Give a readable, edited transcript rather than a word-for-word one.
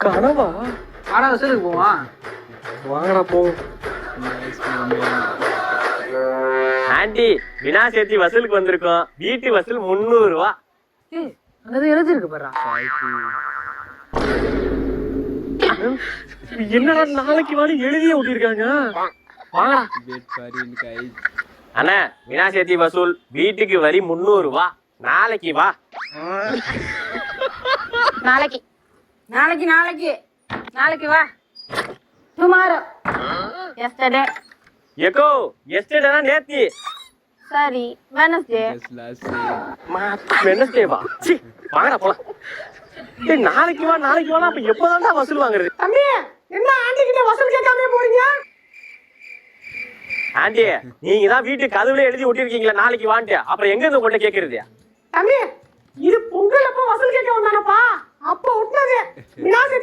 கனவா? ஆனா வசூலுக்கு போவான். வாங்கடா போவோம். ஆண்டி விநாயகர் சதுர்த்தி வசூலுக்கு வந்திருக்கோம். வீட்டு வசூல் 300 ரூபா. அங்க எழுதி இருக்கு பாரு. என்னடா நாளைக்கு வாடி எழுதியே விட்டிருக்காங்க. வாங்கடா. அண்ணா விநாயகர் சதுர்த்தி வசூல் வீட்டுக்கு வரி 300 ரூபா. நாளைக்கு வா. நாளைக்கு நாளைக்கு நாளைக்கு நாளைக்கு வா. டுமாரோ எஸ்டர்டே எக்கோ எஸ்டேடா நேத்தி. Sorry Wednesday வெனஸ்டேவா? சி வாங்கடா போலாம். டேய் நாளைக்கு வா நாளைக்கு வானா அப்ப எப்பதான்டா வசூல் வாங்குறது? தம்பி என்ன ஆண்டி கிட்ட வசூல் கேட்காம போறீங்க? ஆண்டி நீங்க தான் வீட்டு கதவுல எழுதி ஒட்டிருக்கீங்களா நாளைக்கு வான்ட்டு. அப்புறம் எங்க இருந்து உங்கள்ட்ட கேக்குறது? தம்பி இது பொங்கல் அப்ப வசூல் கேட்க வந்தானப்பா. அப்ப ஒட்டினது விநாயகர்